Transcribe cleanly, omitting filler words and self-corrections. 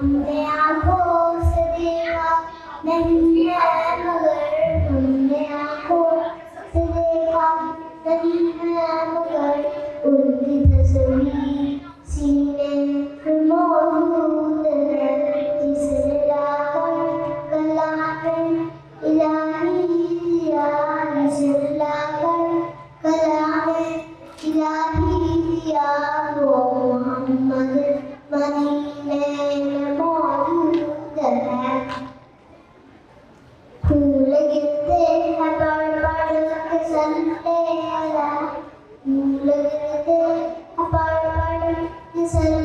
हमने आंखों से देखा नहीं है मगर, हमने आंखों से देखा नहीं है मगर, उनकी तस्वीर सीने में मौजूद है, जिसे लाकर कलाम इलाही दिया, जिसे लाकर कलाम इलाही दिया, वो मोहम्मद मदीने में मौजूद है। फूल गिरते हैं पड़ के सल्ले अला, फूल गिरते हैं पड़ के सल्ले